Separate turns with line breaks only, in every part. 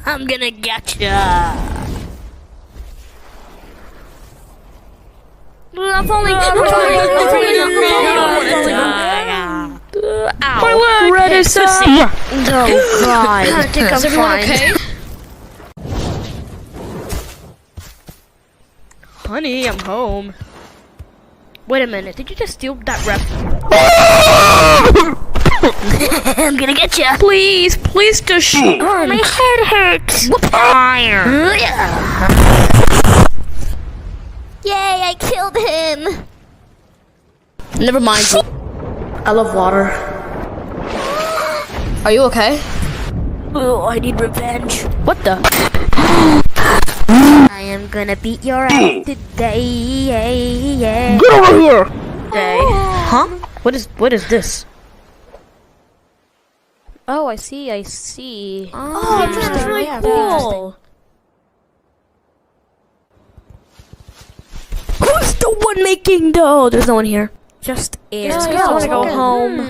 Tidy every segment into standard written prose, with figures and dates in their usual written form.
I'm gonna get ya. I'm falling.
My leg!
Red is
Oh
God.
I think I'm fine. Okay? Honey, I'm home. Wait a minute, did you just steal that rep?
I'm gonna get ya.
Please just
My head hurts.
fire.
Yay, I killed him.
Never mind. I love water. Are you okay?
Oh, I need revenge.
What the?
I am gonna beat your ass today.
Get over here! Huh? What is this? Oh, I see.
Oh, that's really cool.
Who's the one making dough? There's no one here.
Just air.
Just go. I wanna go home.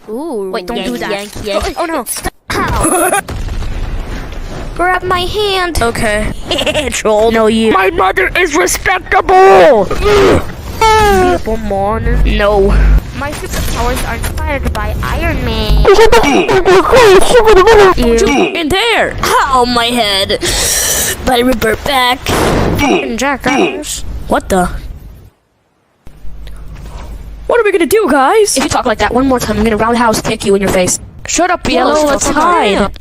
Ooh,
Wait, don't do that.
Yank.
Oh no.
Ow. Grab my hand.
Okay.
Troll.
No, you. My mother is respectable!
Beautiful morning.
No.
My superpowers are inspired by Iron Man.
In there!
Ow, my head. But I revert back.
Jackass. What the? What are we gonna do, guys? If you talk like that one more time, I'm gonna roundhouse kick you in your face. Shut up, Yellow. Let's hide.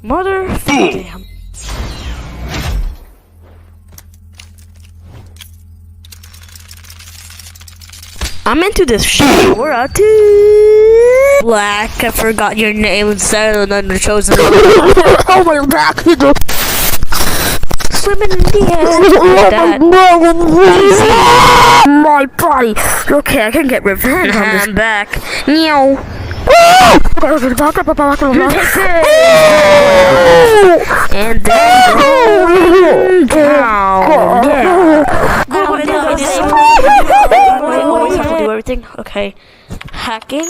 Mother. Damn. I'm into this shit. We're out to
Black, I forgot your name instead of the chosen.
oh my back.
Swimming in the air.
That. My body. Okay, I can get revenge on this.
I'm back.
Meow.
And then
down. Yeah.
Have to do everything.
Okay. Hacking.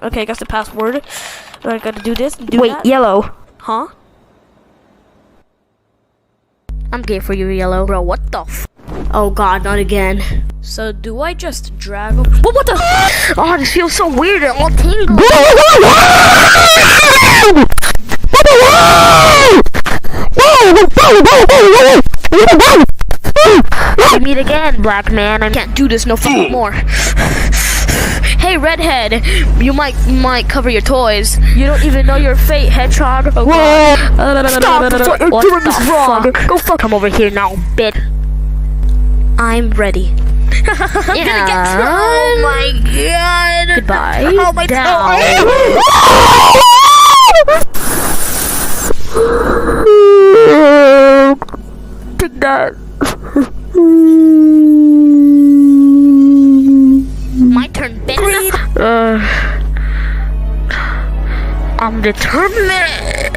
Okay, I got the password. I gotta do this.
Wait,
that.
Yellow.
Huh?
I'm gay for you, Yellow.
Bro, what the f?
Oh God, not again.
So, do I just drag him? What the?
Oh, this feels so weird. It all tingles. We meet again, black man. I can't do this no more.
Hey, redhead, you might cover your toys. You don't even know your fate, hedgehog. Oh, God.
Stop!
What
You're doing
the
this wrong.
fuck?
Go fuck.
Come over here now, bitch. I'm ready.
Yeah. Oh my God.
Goodbye.
Oh my God.
Take that.
My turn, bitch.
I'm determined.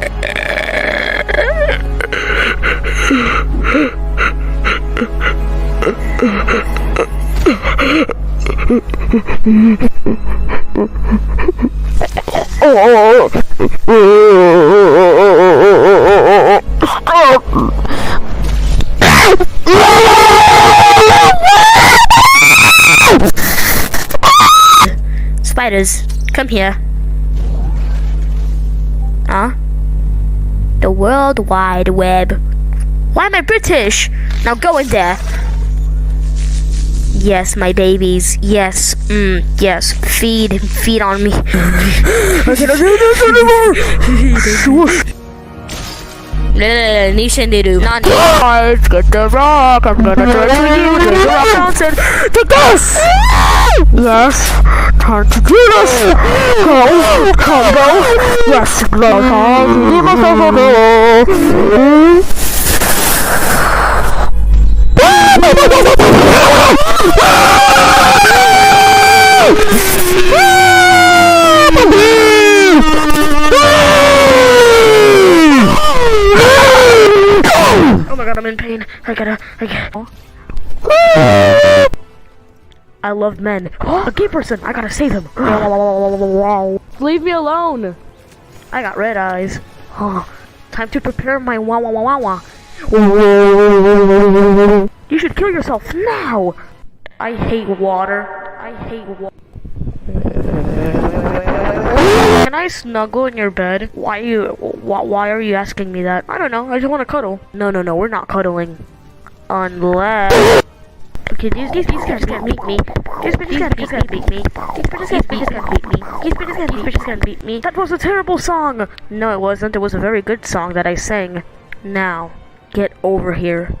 Spiders, come here. Huh? The World Wide Web. Why am I British? Now go in there. Yes, my babies. Yes. Yes. Feed on me.
I cannot do this anymore.
Nishan Nidu.
Guys, get the rock. I'm gonna do it for you. Take the rock Johnson. Take this. Yes. Time to do this. Go. Combo. Yes. Blow. Leave myself alone. Oh my God, I'm in pain. I gotta.
I love men. A gay person. I gotta save him.
Leave me alone.
I got red eyes. Time to prepare my wah wah wah wah wah. You should kill yourself now. I hate water. I hate water. Can I snuggle in your bed? Why are you asking me that? I don't know. I just want to cuddle. No, we're not cuddling. Unless... Okay, these guys can't beat me. These bitches can't beat me. These bitches can't beat me. That was a terrible song. No, it wasn't. It was a very good song that I sang. Now, get over here.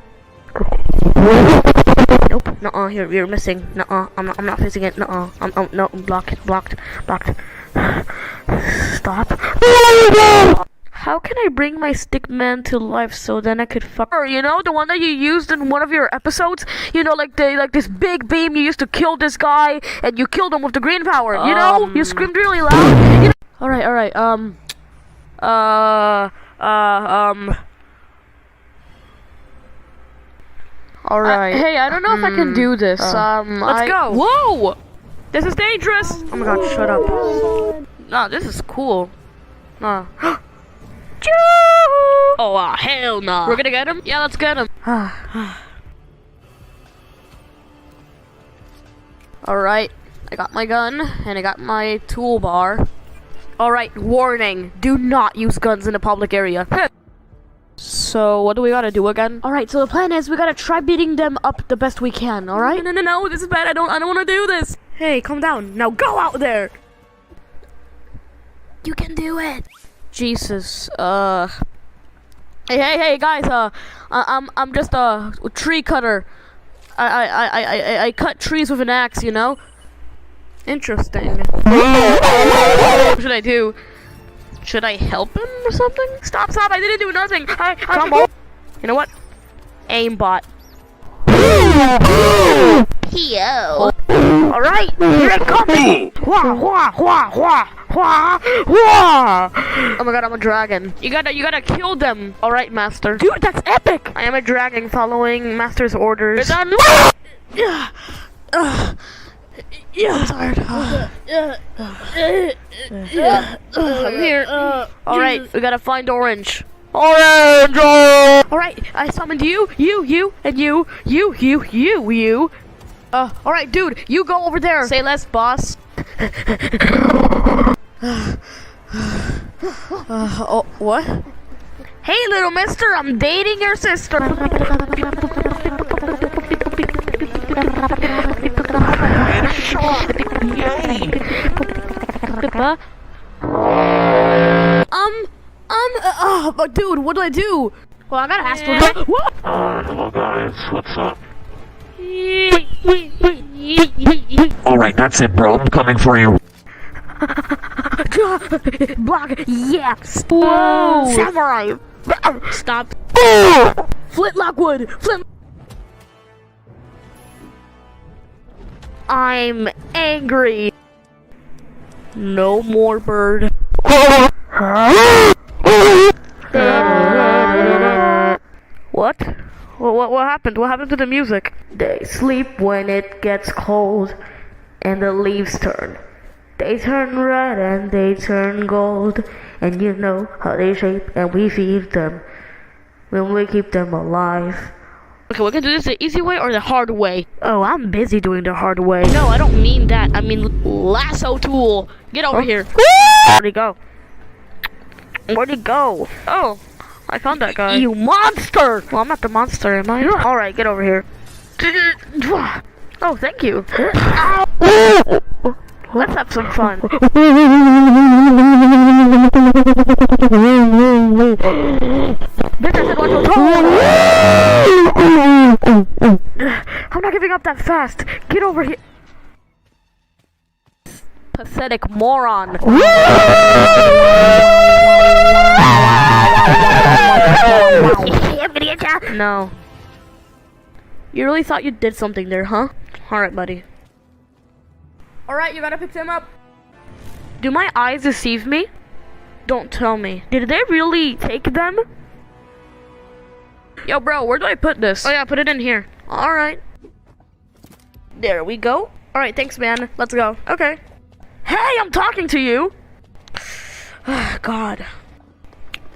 Nope. Nuh-uh. You're missing. Nuh-uh. I'm not facing it. Nuh-uh. No. Blocked. Stop. How can I bring my stick man to life so then I could fuck her? You know, the one that you used in one of your episodes? You know, like this big beam you used to kill this guy and you killed him with the green power. You know? You screamed really loud. You know?
Alright. Alright. Hey, I don't know if I can do this.
Let's go.
Whoa!
This is dangerous. Oh my god, shut up. Nah, this is cool. Nah.
Oh, hell no.
We're gonna get him?
Yeah, let's get him. Alright, I got my gun, and I got my toolbar.
Alright, warning. Do not use guns in a public area.
So, what do we gotta do again?
Alright, so the plan is we gotta try beating them up the best we can, alright?
No, this is bad. I don't wanna do this.
Hey, calm down. Now go out there! You can do it!
Jesus, Hey, guys, I'm just a tree cutter. I cut trees with an axe, you know?
Interesting.
What should I do? Should I help him or something?
Stop, I didn't do nothing! Come on! You know what? Aimbot. P.O. Alright, here it comes! Oh my god, I'm a dragon.
You gotta kill them. Alright, master.
Dude, that's epic! I am a dragon following master's orders.
I'm tired. I'm here. Alright, we gotta find Orange.
Orange!
Alright, I summoned you, and you. Alright, dude, you go over there. Say less, boss. Oh, what?
Hey, little mister, I'm dating your sister.
But dude, what do I do?
Well, I gotta ask for
What?
Hello guys, what's up? Alright, that's it bro, I'm coming for you.
Block, yes.
Whoa.
Samurai.
Stop.
Flintlock wood. I'm angry. No more bird. What? What happened? What happened to the music? They sleep when it gets cold and the leaves turn. They turn red and they turn gold, and you know how they shape, and we feed them when we keep them alive.
Okay, we can do this the easy way or the hard way.
Oh, I'm busy doing the hard way.
No, I don't mean that. I mean lasso tool. Get over here.
Where'd he go? Where'd he go?
Oh, I found that guy.
You monster! Well, I'm not the monster, am I? Alright, get over here. Oh, thank you. Let's have some fun. Becker said one to I'm not giving up that fast. Get over here.
Pathetic moron.
No.
You really thought you did something there, huh?
Alright, buddy.
Alright, you gotta pick them up.
Do my eyes deceive me? Don't tell me. Did they really take them?
Yo, bro, where do I put this?
Oh yeah, put it in here.
Alright.
There we go. All right, thanks, man. Let's go. Okay. Hey, I'm talking to you. God.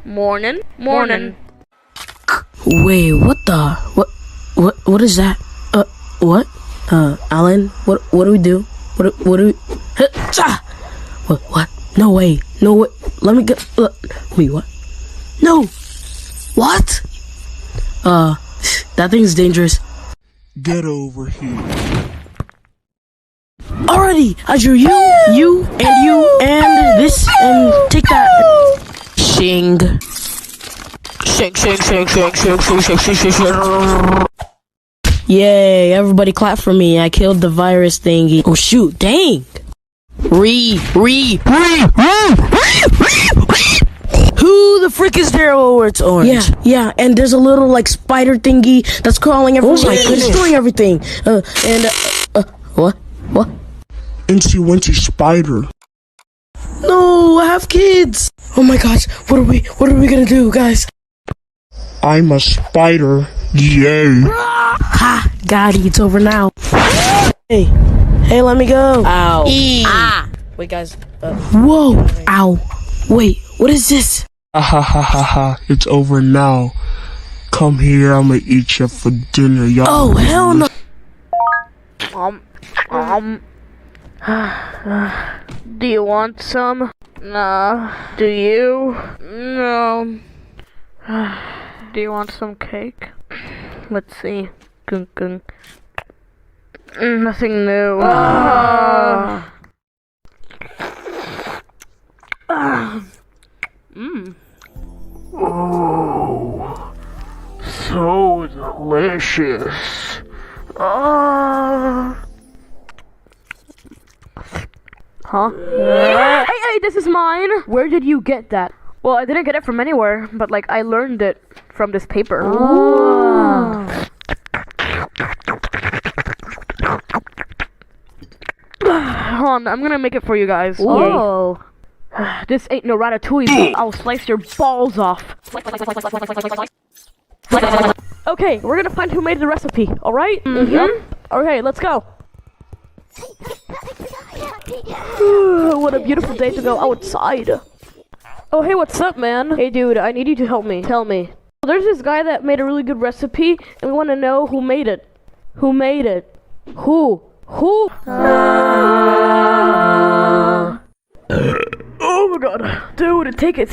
Morning. Morning.
Wait, what is that? What? Alan, what do we do? What do we? What? No way. Let me go. Wait, what? No. What? That thing's dangerous.
Get over here.
Alrighty, Azure, you, and this, and take that. Shing. Yay, everybody clap for me. I killed the virus thingy. Oh shoot, dang. Who the frick is there? Oh, it's orange. Yeah, and there's a little like spider thingy that's crawling everywhere. Oh my goodness. Destroying everything. What?
Incy Wincy Spider.
No, I have kids. Oh my gosh, what are we gonna do, guys?
I'm a spider. Yay.
Ha, got it, it's over now. Hey, let me go. Ow. Wait, guys. Whoa. Ow. Wait, what is this?
Ha. It's over now. Come here, I'ma eat you for dinner, y'all.
Oh, hell no.
Do you want some? No. Do you? No. Do you want some cake? Let's see. Nothing new.
Oh, so delicious.
Huh? Hey, this is mine! Where did you get that? Well, I didn't get it from anywhere, but like I learned it from this paper. Hold on, I'm gonna make it for you guys. Whoa. This ain't no ratatouille. I'll slice your balls off. Okay, we're gonna find who made the recipe, alright? Okay, let's go. What a beautiful day to go outside. Oh, hey, what's up, man? Hey, dude, I need you to help me. Tell me. There's this guy that made a really good recipe, and we want to know who made it. Who made it? Who? Oh my god. Dude, take it.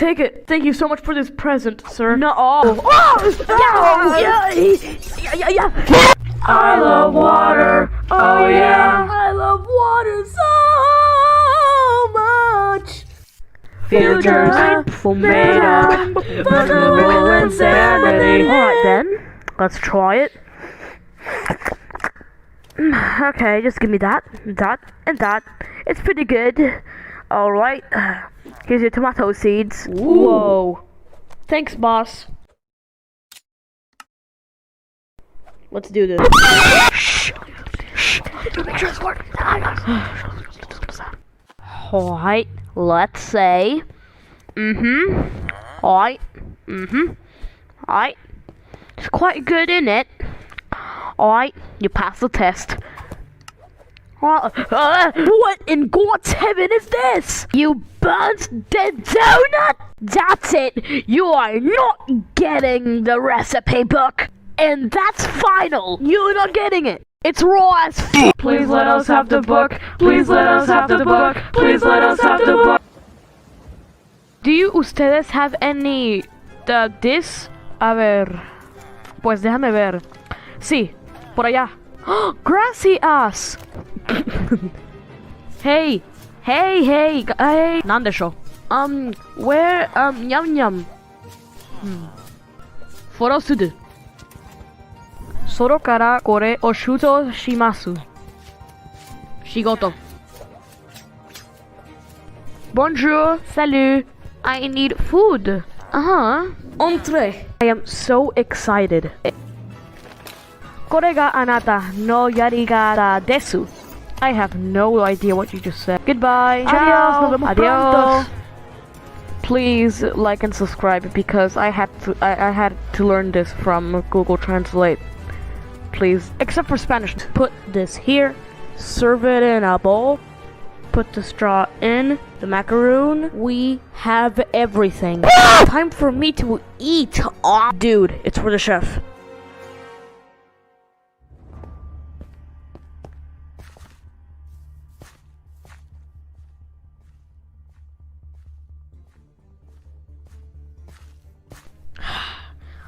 Thank you so much for this present, sir. No. Yeah.
I love water. Oh yeah.
I love water so much.
Futures made up for insanity.
Alright then, let's try it. Okay, just give me that, and that. It's pretty good. Alright, here's your tomato seeds. Whoa. Thanks, boss. Let's do this. Shh. Make sure it's working. Alright, let's say. Alright. Alright. It's quite good, in it. Alright, you passed the test. What in God's heaven is this? You burnt the donut? That's it. You are not getting the recipe book. And that's final. You're not getting it. It's raw as f.
Please let us have the book. Please let us have the book. Please let us have the book.
Do you ustedes have any this? A ver. Pues déjame ver. Sí, por allá. Gracias. Hey. Nandesho. Where nyam. Forosudu. Soro kara kore o shuto shimasu. Shigoto. Bonjour, salut. I need food. Entree. I am so excited. Kore ga anata no yarigara desu. I have no idea what you just said. Goodbye. Adios. Please like and subscribe because I had to learn this from Google Translate. Please, except for Spanish. Put this here serve it in a bowl, put the straw in the macaroon. We have everything. Time for me to eat. Aw, dude, it's for the chef.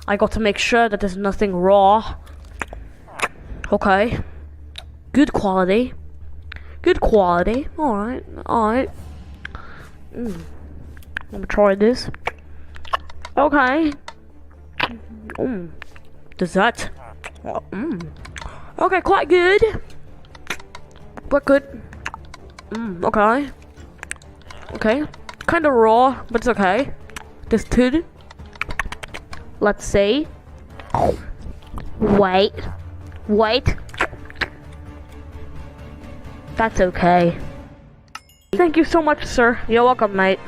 I got to make sure that there's nothing raw. Okay. Good quality. Good quality. Alright. Alright. I'm gonna try this. Okay. Dessert. Okay, quite good. But good. Okay. Okay. Kinda raw, but it's okay. This good. Let's see. Wait. That's okay. Thank you so much, sir. You're welcome, mate.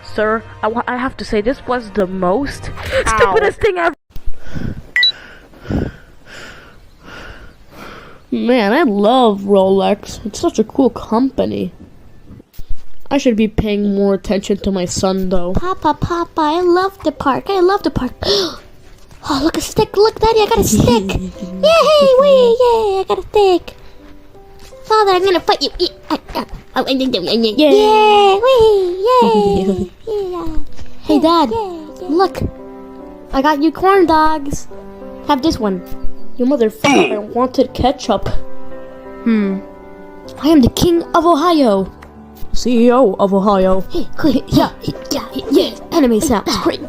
Sir, I have to say, this was the most stupidest thing ever.
Man, I love Rolex. It's such a cool company. I should be paying more attention to my son, though.
Papa, I love the park. Oh, look, a stick. Look, Daddy, I got a stick. Yay, I got a stick. Father, I'm gonna fight you. Yay. Hey, Dad, look. I got you corn dogs. Have this one.
Your motherfucker wanted ketchup.
I am the king of Ohio.
CEO of Ohio.
Yeah. Enemy sound. Wait.
You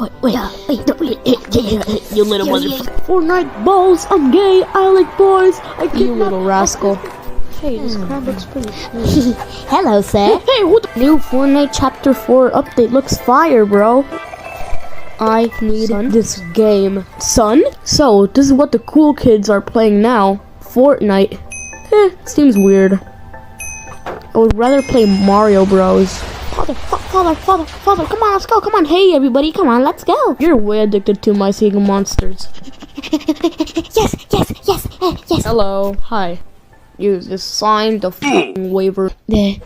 little motherfucker. Fortnite balls. I'm gay. I like boys. You little rascal. Hey, this crab looks pretty cool.
Hello, sir.
Hey, what the new Fortnite Chapter 4 update looks fire, bro. I need this game. Son? So, this is what the cool kids are playing now. Fortnite. Seems weird. I would rather play Mario Bros.
Father, come on, let's go. Come on, hey, everybody, come on, let's go.
You're way addicted to my Sega Monsters.
Yes.
Hello. Hi. You just signed the f***ing waiver. Yeah,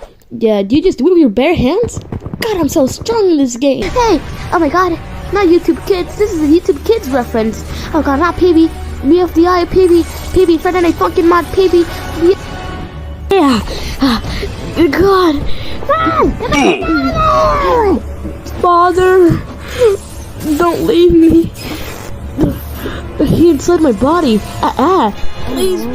do you just do it with your bare hands? God, I'm so strong in this game.
Hey, oh my god, not YouTube Kids, this is a YouTube Kids reference. Oh god, not PB, me off the eye, PB, Friday Night Funkin' Mod, PB. Yeah, God.
Father, don't leave me. He inside my body. Please.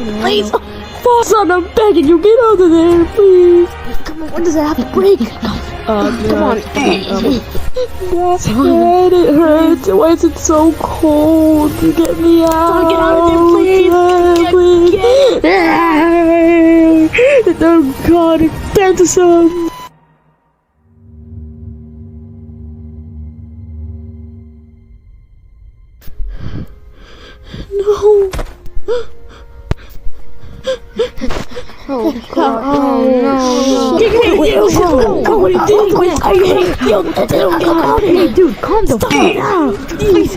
Son, I'm begging you, get out of there, please.
Come on, when does it have to break?
Come on. Dad, it hurts. Why is it so cold? Get me out.
Get out of there, please.
Oh God, it's Phantasm. No.
Oh god, oh no.
Hey, dude, calm the fuck down. Please.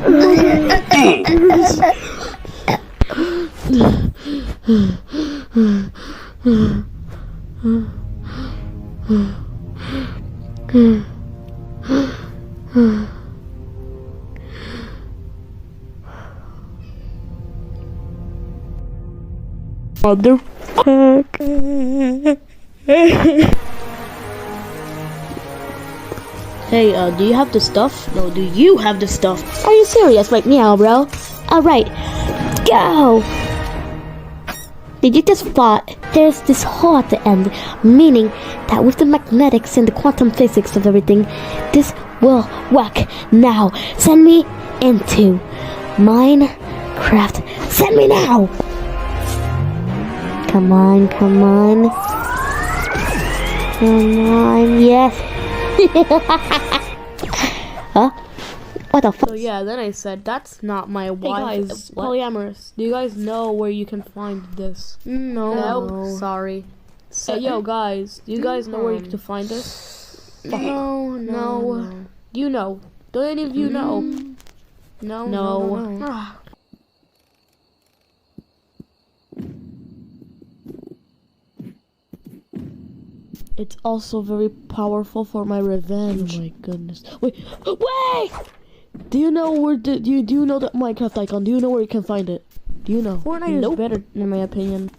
Motherfucker. Hey, do you have the stuff? No, do you have the stuff?
Are you serious right now, bro? Alright, go! Did you just thought there's this hole at the end, meaning that with the magnetics and the quantum physics of everything, this will work. Now, send me into Minecraft. Send me now! Come on. Come on, yes. Huh? What the fuck?
So yeah, then I said, that's not my
guys,
wife's
what?
polyamorous. Do you guys know where you can find this?
No.
Nope, sorry. Hey, yo, guys, do you guys know where you can find this?
No.
You know. Do any of you know? No. Ah. It's also very powerful for my revenge. Oh my goodness. Wait! Do you know where do you know that Minecraft icon? Do you know where you can find it? Do you know? Fortnite is better in my opinion.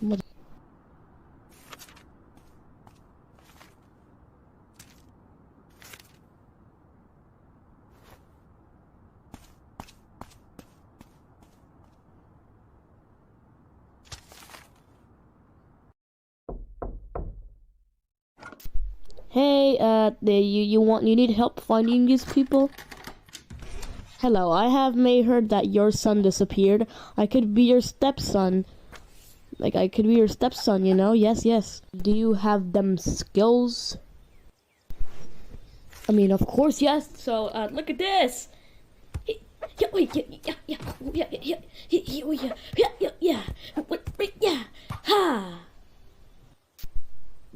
Hey, you need help finding these people? Hello, I have heard that your son disappeared. I could be your stepson. Like, I could be your stepson, you know? Yes, yes. Do you have them skills? I mean, of course, yes. So, look at this. Yeah. Ha.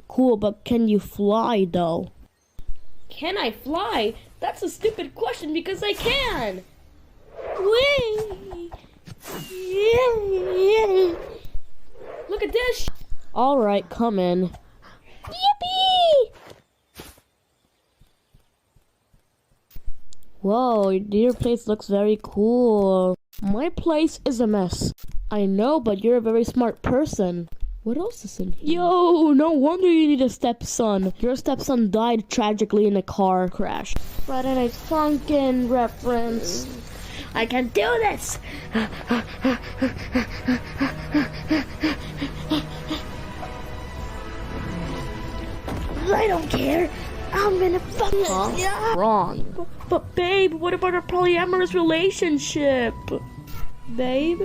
Cool, but can you fly, though? Can I fly? That's a stupid question because I can! Whee! Look at this! Alright, come in. Yippee! Whoa, your place looks very cool. My place is a mess. I know, but you're a very smart person. What else is in here? Yo, no wonder you need a stepson. Your stepson died tragically in a car crash. Friday Night Funkin' reference. I can do this! I don't care. I'm gonna fuck it. Yeah. Wrong. But babe, what about our polyamorous relationship? Babe?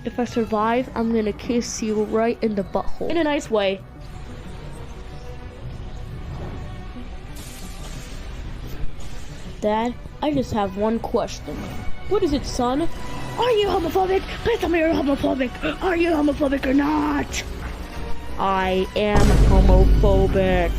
If I survive, I'm gonna kiss you right in the butthole. In a nice way. Dad, I just have one question. What is it, son? Are you homophobic? Please tell me you're homophobic. Are you homophobic or not? I am homophobic.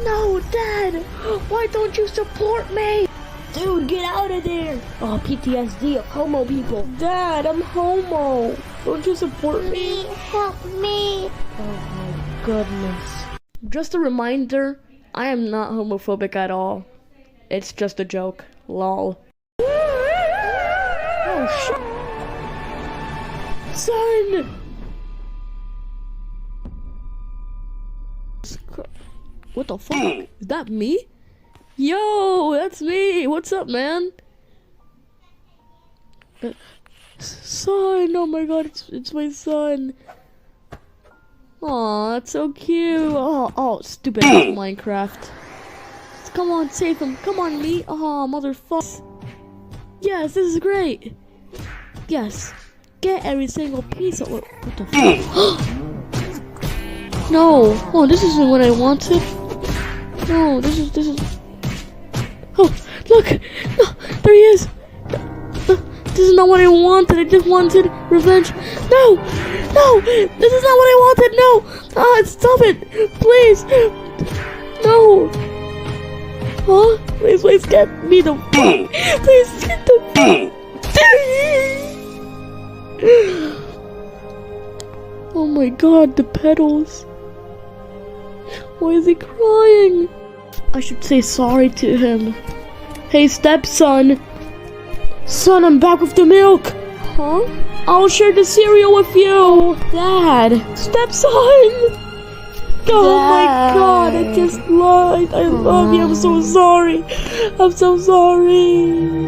No, Dad! Why don't you support me? Dude, get out of there! Oh, PTSD of homo people. Dad, I'm homo. Don't you support me?
Help me!
Oh my goodness. Just a reminder, I am not homophobic at all. It's just a joke. Lol. Oh shit. Son! What the fuck? Is that me? Yo, that's me. What's up, man? Son, oh my god, it's my son. Aw, that's so cute. Oh, stupid Minecraft. Come on, save him. Come on, me. Oh, motherfucker. Yes, this is great. Yes. Get every single piece of... What the fuck? No. Oh, this isn't what I wanted. No, this is... Oh, look! No, there he is! This is not what I wanted, I just wanted revenge. No! No! This is not what I wanted, no! Ah, stop it! Please! No! Huh? Please get me the fuck! Please get the Oh my god, the petals! Why is he crying? I should say sorry to him. Hey, stepson. Son, I'm back with the milk. Huh? I'll share the cereal with you. Dad. Stepson. Oh my god, I just lied. I love you. I'm so sorry. I'm so sorry.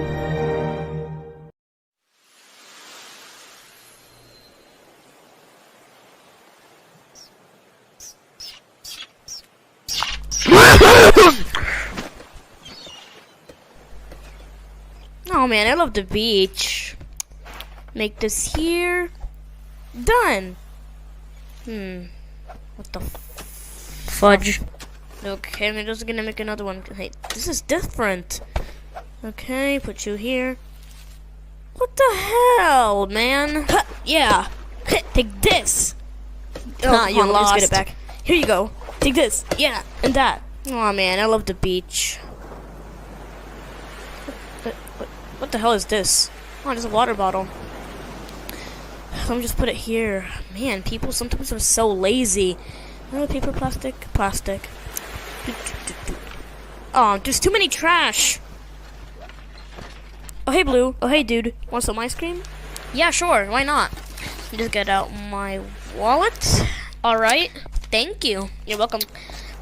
Oh man, I love the beach. Make this here. Done. What the fudge? Okay, I'm just gonna make another one. Hey, this is different. Okay, put you here. What the hell, man? Yeah. Take this. Oh, you lost. Let's get it back. Here you go. Take this. Yeah, and that. Oh man, I love the beach. What the hell is this? Oh, it's a water bottle. Let me just put it here. Man, people sometimes are so lazy. Oh, paper, plastic. Oh, there's too many trash. Oh, hey, Blue. Oh, hey, dude. Want some ice cream? Yeah, sure. Why not? Just get out my wallet. All right. Thank you. You're welcome.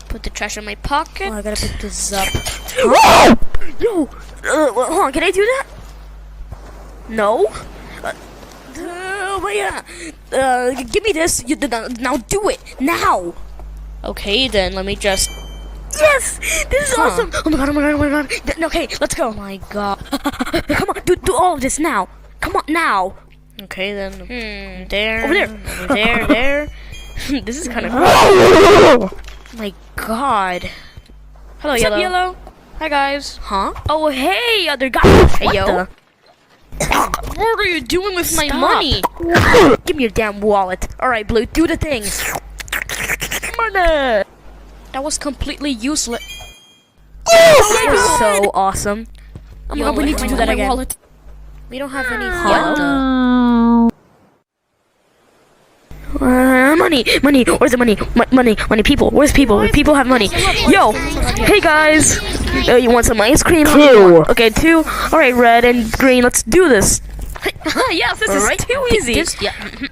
Put the trash in my pocket. Oh, I gotta pick this up. Yo! Hold on. Can I do that? No? But yeah. Give me this. Now do it. Now. Okay, then. Let me just... Yes! This is awesome! Oh my god, oh my god, oh my god. Okay, let's go. Oh my god. Come on, do all of this now. Come on, now. Okay, then. There. Over there. Over there. This is kind of cool. Oh my god. Hello, What's Yellow. Up, Yellow? Hi, guys. Huh? Oh, hey, other guy. Hey, yo. What are you doing with my money? Give me your damn wallet. Alright, Blue, do the thing. Money! That was completely useless. That was so awesome. Oh my god, we need to do that again. Wallet. We don't have any money. Where's the money? Money. People. Where's people? People have money. Yo, hey guys. You want some ice cream? 2. Okay, 2. All right, red and green. Let's do this. Yes, this is too easy.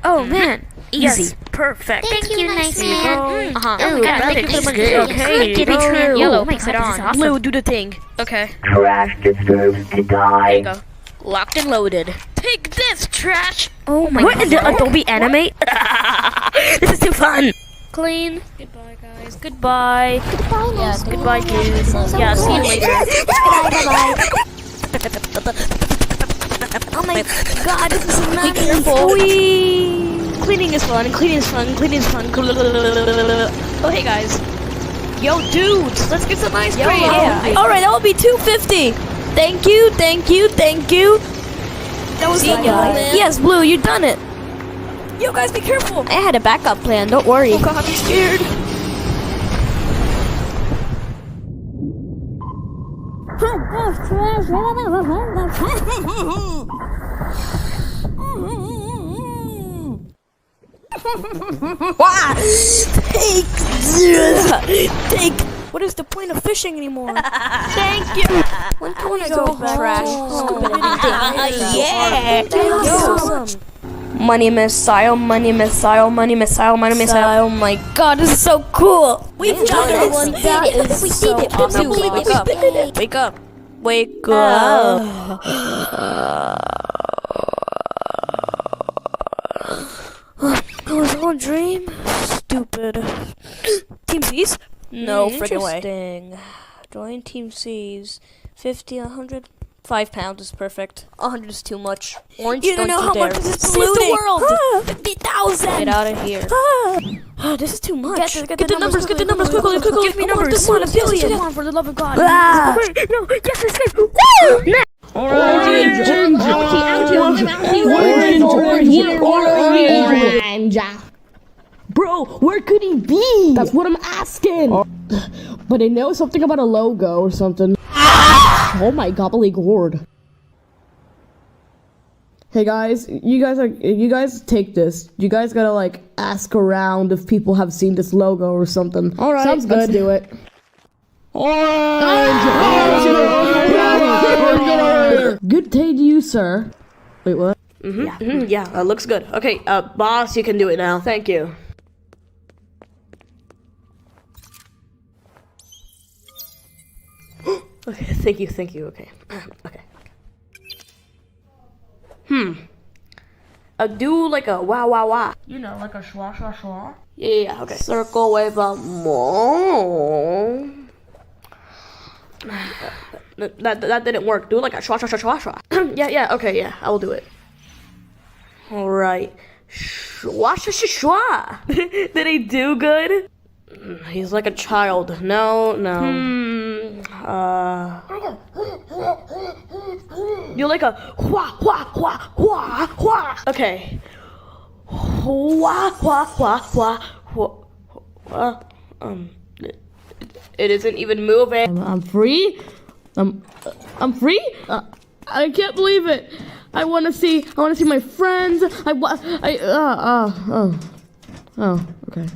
Oh man. Easy. Yes, perfect.
Thank you, nice man.
Oh, thank you so much. Okay, Yellow, makes it on. Awesome. Blue, do the thing. Okay.
Trash deserves to die.
There you go. Locked and loaded. Take this, trash. Oh my god. What in the Adobe Animate? This is too fun. Clean. Goodbye, guys. Goodbye. Yes, goodbye, dude. Yeah, see you later. Oh my god, this is not careful. Cleaning is fun. Oh, hey guys. Yo, dudes, let's get some ice cream. Yeah. All right, that will be $2.50. Thank you. That was good, Yes, Blue, you done it. Yo, guys, be careful. I had a backup plan. Don't worry. Oh god, I'm scared. Take. What is the point of fishing anymore? Thank you. When can we go back? Trash. Yeah. Awesome. Money missile. Oh my god, this is so cool. We've done it. That is so awesome. Wake up. It was all a dream. Stupid. Team C's? No friggin' way. Interesting. Join Team C's. 50, 100. £5 is perfect. 100 is too much. Orange, you don't know how much this is polluting the world. 50,000. Get out of here. This is too much. Get the numbers. Quickly. Give me numbers. Come on, for the love of God. Wait, no. Yes, escape. Woo!
Orange. Bro, where could he be? That's what I'm asking. But I know something about a logo or something. Oh my gobbly gourd. Hey guys, you guys take this. You guys gotta like ask around if people have seen this logo or something. All right, sounds good. Let's do it. Good day to you, sir. Wait, what?
Yeah, looks good. Okay, boss, you can do it now. Thank you. Okay, thank you. Okay. Okay. Do like a wah.
You know, like a schwa.
Yeah, okay. Circle wave a more. That didn't work. Do like a schwa. Yeah, okay, yeah, I will do it. Alright. Schwa. Did he do good? He's like a child. No. You're like a hua. Okay. Hua. It isn't even moving.
I'm free. I'm free. I can't believe it. I want to see my friends. Okay.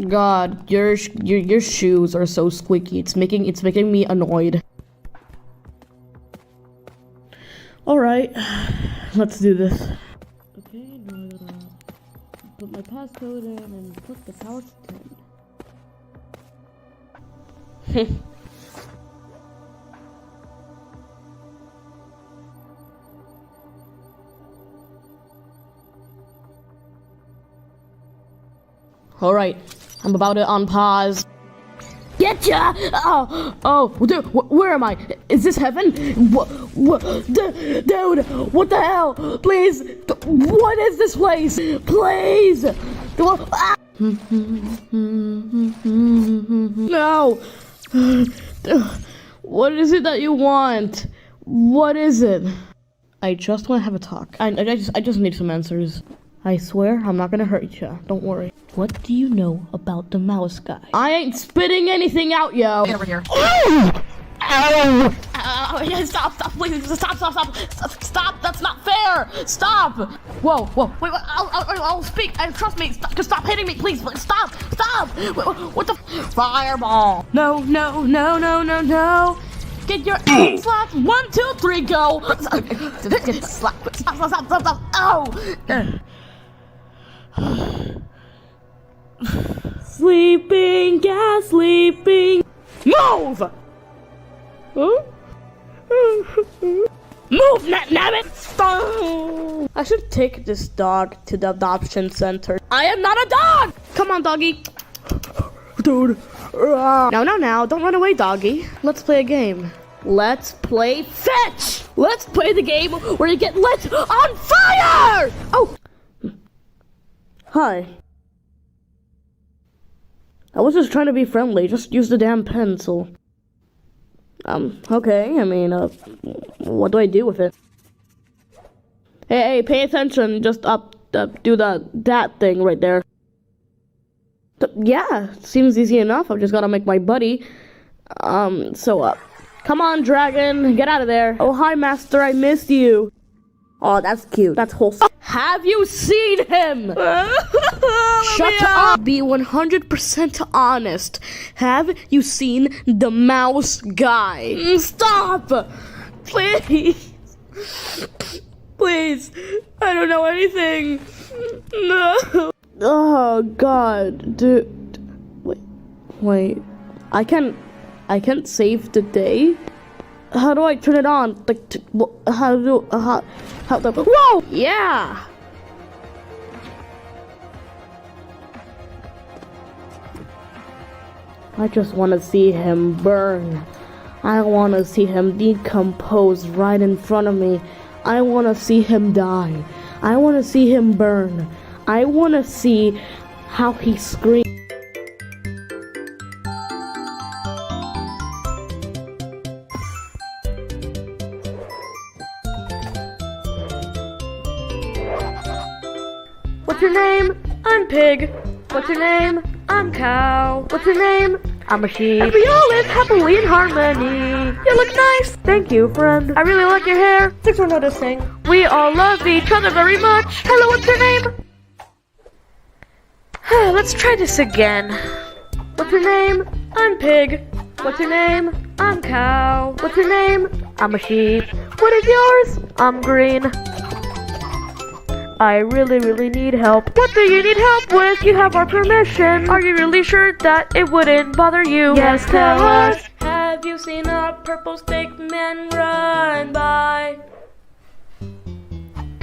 God, your shoes are so squeaky. It's making me annoyed. All right, let's do this. Okay, now I gotta put my passcode in and put the power to 10. All right, I'm about to unpause. Getcha! Oh, dude, where am I? Is this heaven? Dude, what the hell? Please, what is this place? Please! No! What is it that you want? What is it? I just want to have a talk. I just need some answers. I swear I'm not gonna hurt you. Don't worry. What do you know about the mouse guy? I ain't spitting anything out, yo. Get over here. Ow! Stop, please. Stop. That's not fair. Stop. Whoa. Wait. I'll speak. Trust me. Just stop hitting me, please. Stop. What the? Fireball. No. Get your ass slapped. 1, 2, 3, go. Get slapped. Stop. Ow. Sleeping. Move! Huh? Move, nabbit! Stop! I should take this dog to the adoption center. I am not a dog! Come on, doggy. Dude. Now. Don't run away, doggy. Let's play a game. Let's play fetch! Let's play the game where you get lit on fire! Oh! Hi. I was just trying to be friendly. Just use the damn pencil. Okay. I mean, what do I do with it? Hey, pay attention. Just do that thing right there. Yeah, seems easy enough. I've just gotta make my buddy. Come on, dragon. Get out of there. Oh, hi, master. I missed you. Oh, that's cute. That's wholesome. Have you seen him? Shut up. Be 100% honest. Have you seen the mouse guy? Stop! Please. Please. I don't know anything. No. Oh, God. Dude. Wait. I can't save the day? How do I turn it on? Whoa! Yeah! I just want to see him burn. I want to see him decompose right in front of me. I want to see him die. I want to see him burn. I want to see how he screams.
What's your name? I'm Pig. What's your name? I'm Cow. What's your name? I'm a sheep. And we all live happily in harmony. You look nice. Thank you, friend. I really like your hair. Thanks for noticing. We all love each other very much. Hello, what's your name? Let's try this again. What's your name? I'm Pig. What's your name? I'm Cow. What's your name? I'm a sheep. What is yours? I'm green. I really need help. What do you need help with? You have our permission. Are you really sure that it wouldn't bother you? Yes, tell us. Have you seen a purple stick man run by?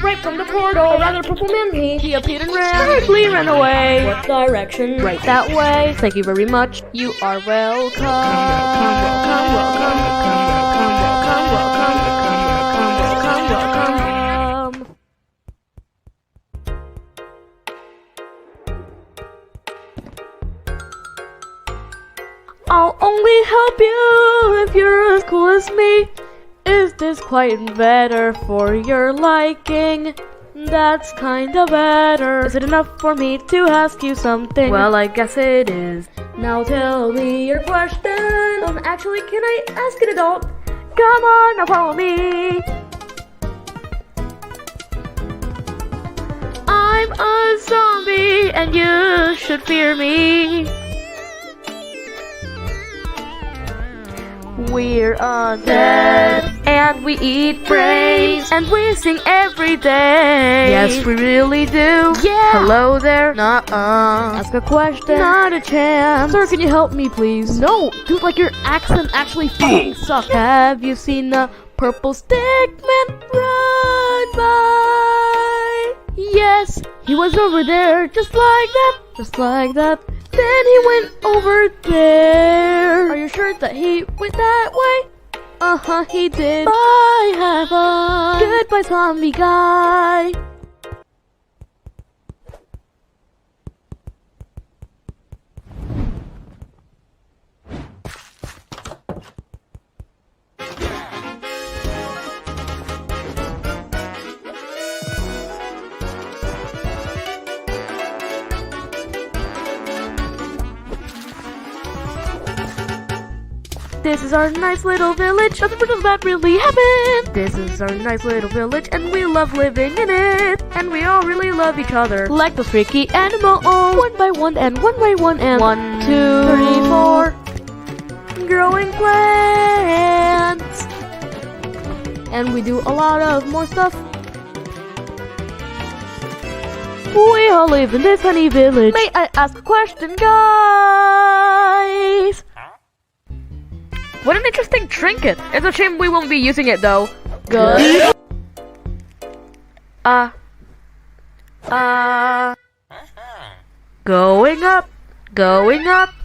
Right from the portal, or rather purple man, he appeared and ran. Quickly ran away. What direction? Right that way. Thank you very much. You are welcome. Welcome. I'll only help you if you're as cool as me. Is this quite better for your liking? That's kinda better. Is it enough for me to ask you something? Well, I guess it is. Now tell me your question. Actually, can I ask an adult? Come on, now follow me. I'm I'm a zombie and you should fear me. We're undead and we eat brains and we sing every day. Yes, we really do. Yeah. Hello there. Nuh-uh.
Ask a question.
Not a chance.
Sir, can you help me, please? No, dude, like your accent actually fucking sucks.
Have you seen the purple stickman run by?
Yes, he was over there, just like that, just like that. Then he went over there. Are you sure that he went that way? Uh-huh, he did.
Bye, have fun.
Goodbye, zombie guy.
This is our nice little village. Nothing bad really happened. This is our nice little village, and we love living in it. And we all really love each other.
Like the freaky animals. One by one and one by one and
1,
2, 3, 4.
growing plants.
And we do a lot of more stuff.
We all live in this honey village.
May I ask a question, guys?
What an interesting trinket. It's a shame we won't be using it though.
Good.
Going up,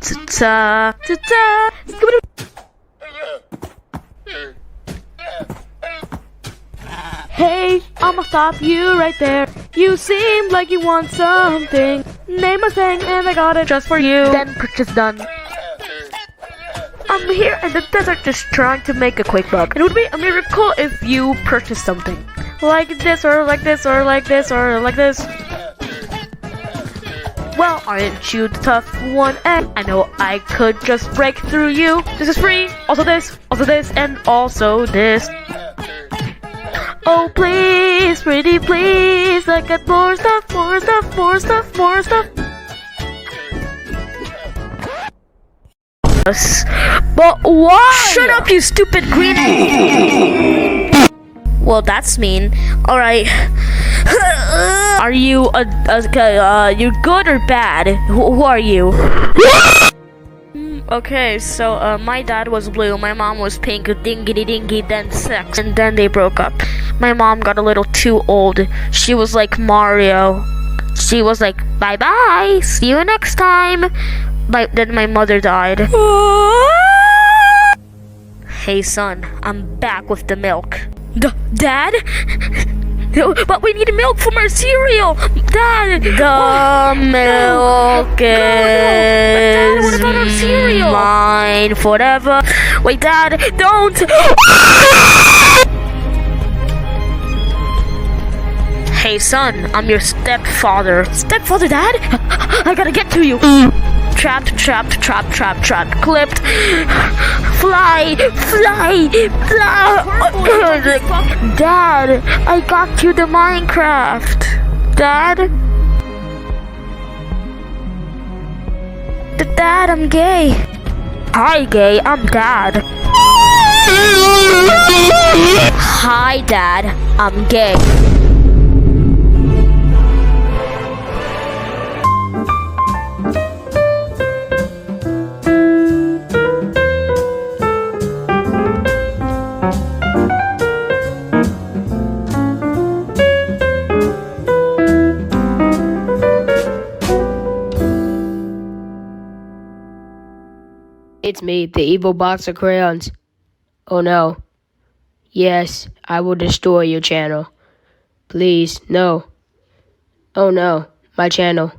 ta-ta, ta-ta.
Hey, I'ma stop you right there. You seem like you want something. Name a thing and I got it just for you.
Then purchase done. I'm here in the desert just trying to make a quick buck. It would be a miracle if you purchase something. Like this or like this or like this or like this. Well, aren't you the tough one? And I know I could just break through you. This is free. Also this, and also this. Oh please, pretty please, I got more stuff, more stuff, more stuff, more stuff.
But why?
Shut up, you stupid green. Well, that's mean. All right. Are you you good or bad? Who are you? Okay, so my dad was blue, my mom was pink, dingity dingy, then sex, and then they broke up. My mom got a little too old. She was like Mario. She was like, bye bye, see you next time. Then my mother died. Hey son, I'm back with the milk. Dad? But we need milk from our cereal! Dad! The milk is what about our cereal? Mine forever. Wait, Dad, don't! Hey son, I'm your stepfather. Stepfather, Dad? I gotta get to you. Trapped, clipped. Fly. Dad, I got you the Minecraft. Dad, I'm gay. Hi, gay, I'm Dad. Hi, Dad, I'm gay.
It's me, the evil box of crayons. Oh no. Yes, I will destroy your channel. Please, no. Oh no, my channel.